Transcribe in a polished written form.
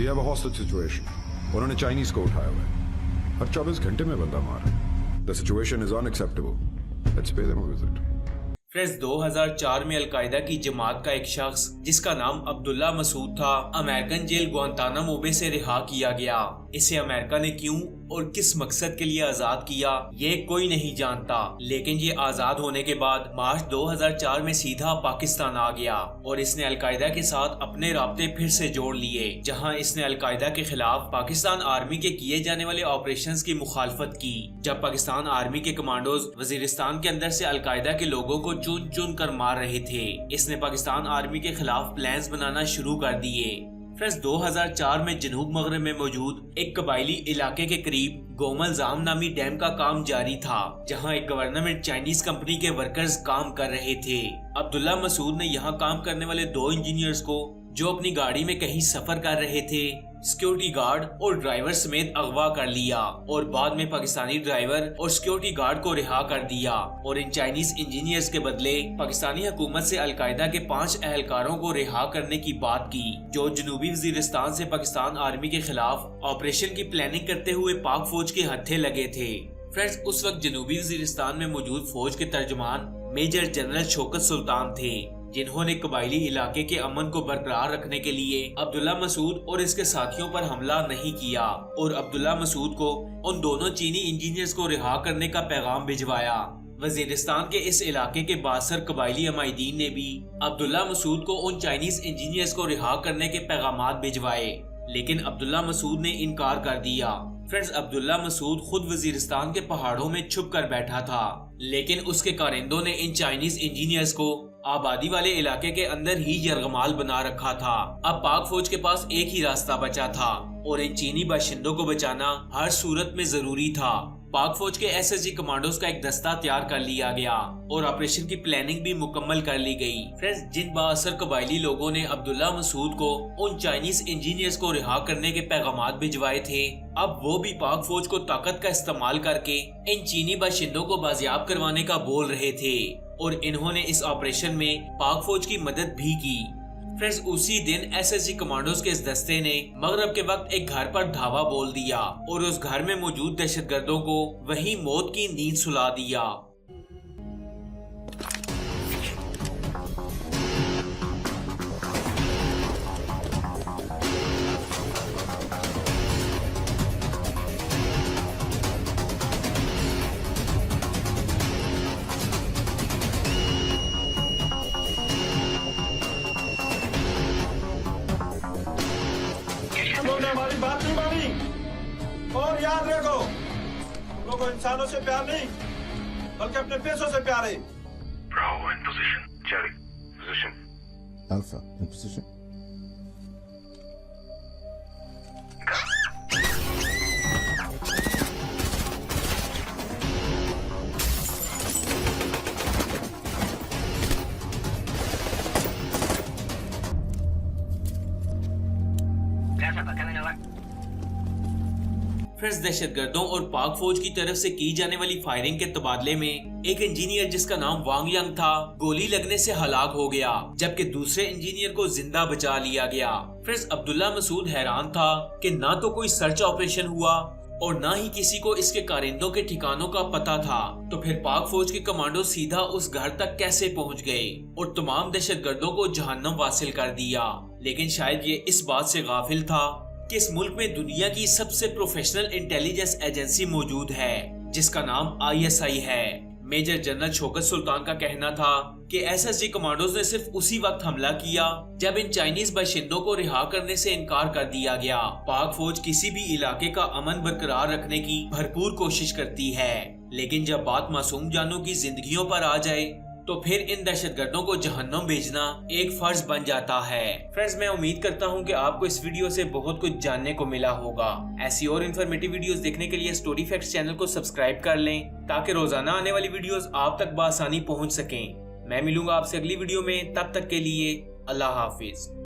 Have a hostage situation. उन्होंने Chinese को उठाया हुआ है, हर 24 घंटे में बंदा मार रहा है। The situation is unacceptable. Let's pay them a visit. Friends, 2004 में अलकायदा की जमात का एक शख्स जिसका नाम अब्दुल्ला मसूद था, अमेरिकन जेल गुआंतानामो बे से रिहा किया गया। इसे अमेरिका ने क्यों और किस मकसद के लिए आजाद किया ये कोई नहीं जानता, लेकिन ये आजाद होने के बाद मार्च 2004 में सीधा पाकिस्तान आ गया और इसने अलकायदा के साथ अपने राब्ते फिर से जोड़ लिए, जहां इसने अलकायदा के खिलाफ पाकिस्तान आर्मी के किए जाने वाले ऑपरेशंस की मुखालफत की। जब पाकिस्तान आर्मी के कमांडोज वजीरिस्तान के अंदर से अलकायदा के लोगों को चुन चुन कर मार रहे थे, इसने पाकिस्तान आर्मी के खिलाफ प्लान्स बनाना शुरू कर दिए। फ्रेंड्स, 2004 में जनूब मगरब में मौजूद एक कबायली इलाके के करीब गोमल जाम नामी डैम का काम जारी था, जहां एक गवर्नमेंट चाइनीज कंपनी के वर्कर्स काम कर रहे थे। अब्दुल्ला मसूद ने यहां काम करने वाले 2 इंजीनियर्स को, जो अपनी गाड़ी में कहीं सफर कर रहे थे, सिक्योरिटी गार्ड और ड्राइवर समेत अगवा कर लिया और बाद में पाकिस्तानी ड्राइवर और सिक्योरिटी गार्ड को रिहा कर दिया और इन चाइनीज इंजीनियर्स के बदले पाकिस्तानी हुकूमत से अलकायदा के 5 एहलकारों को रिहा करने की बात की, जो जनूबी वजीरिस्तान से पाकिस्तान आर्मी के खिलाफ ऑपरेशन की प्लानिंग करते हुए पाक फौज के हत्थे लगे थे। फ्रेंड्स, उस वक्त जनूबी वजीरिस्तान में मौजूद फौज के तर्जुमान मेजर जनरल शौकत सुल्तान थे, जिन्होंने कबायली इलाके के अमन को बरकरार रखने के लिए अब्दुल्ला मसूद और इसके साथियों पर हमला नहीं किया और अब्दुल्ला मसूद को उन दोनों चीनी इंजीनियर्स को रिहा करने का पैगाम भिजवाया। वजीरिस्तान के इस इलाके के बासर कबायली अमायदीन ने भी अब्दुल्ला मसूद को उन चाइनीज इंजीनियर्स को रिहा करने के पैगाम भिजवाए, लेकिन अब्दुल्ला मसूद ने इनकार कर दिया। फ्रेंड्स, अब्दुल्ला मसूद खुद वजीरिस्तान के पहाड़ों में छुप कर बैठा था, लेकिन उसके कारिंदों ने इन चाइनीज इंजीनियर्स को आबादी वाले इलाके के अंदर ही यरगमाल बना रखा था। अब पाक फौज के पास एक ही रास्ता बचा था और इन चीनी बाशिंदों को बचाना हर सूरत में जरूरी था। पाक फौज के एसएसजी कमांडोज का एक दस्ता तैयार कर लिया गया और ऑपरेशन की प्लानिंग भी मुकम्मल कर ली गई। फ्रेंड्स, जिन बाअसर कबायली लोगों ने अब्दुल्ला मसूद को उन चाइनीज इंजीनियर्स को रिहा करने के पैगाम भिजवाए थे, अब वो भी पाक फौज को ताकत का इस्तेमाल करके इन चीनी बाशिंदों को बाजियाब करवाने का बोल रहे थे और इन्होंने इस ऑपरेशन में पाक फौज की मदद भी की। फ्रेंड्स, उसी दिन एसएसजी कमांडोज के इस दस्ते ने मगरब के वक्त एक घर पर धावा बोल दिया और उस घर में मौजूद दहशतगर्दों को वहीं मौत की नींद सुला दिया। हमारी बात नहीं मानी और याद रखो, लोगों को इंसानों से प्यार नहीं बल्कि अपने पैसों से प्यार है। Bravo in position. Charlie, position. Alpha in position. Friends, दहशतगर्दों और पाक फौज की तरफ से की जाने वाली फायरिंग के तबादले में एक इंजीनियर जिसका नाम वांग यंग था, गोली लगने से हलाक हो गया, जबकि दूसरे इंजीनियर को जिंदा बचा लिया गया। फ्रेंड्स, अब्दुल्ला मसूद हैरान था कि ना तो कोई सर्च ऑपरेशन हुआ और ना ही किसी को इसके कारिंदों के ठिकानों का पता था, तो फिर पाक फौज के कमांडो सीधा उस घर तक कैसे पहुंच गए और तमाम दहशतगर्दों को जहन्नम वासिल कर दिया। लेकिन शायद ये इस बात से गाफिल था कि इस मुल्क में दुनिया की सबसे प्रोफेशनल इंटेलिजेंस एजेंसी मौजूद है, जिसका नाम ISI है। मेजर जनरल शौकत सुल्तान का कहना था कि एसएसजी कमांडोज ने सिर्फ उसी वक्त हमला किया जब इन चाइनीज बाशिंदों को रिहा करने से इनकार कर दिया गया। पाक फौज किसी भी इलाके का अमन बरकरार रखने की भरपूर कोशिश करती है, लेकिन जब बात मासूम जानों की जिंदगियों पर आ जाए तो फिर इन दहशतगर्दों को जहन्नम भेजना एक फर्ज बन जाता है। फ्रेंड्स, मैं उम्मीद करता हूं कि आपको इस वीडियो से बहुत कुछ जानने को मिला होगा। ऐसी और इन्फॉर्मेटिव वीडियोस देखने के लिए स्टोरी फैक्ट्स चैनल को सब्सक्राइब कर लें ताकि रोजाना आने वाली वीडियोस आप तक बआसानी पहुंच सकें। मैं मिलूंगा आपसे अगली वीडियो में, तब तक के लिए अल्लाह हाफिज।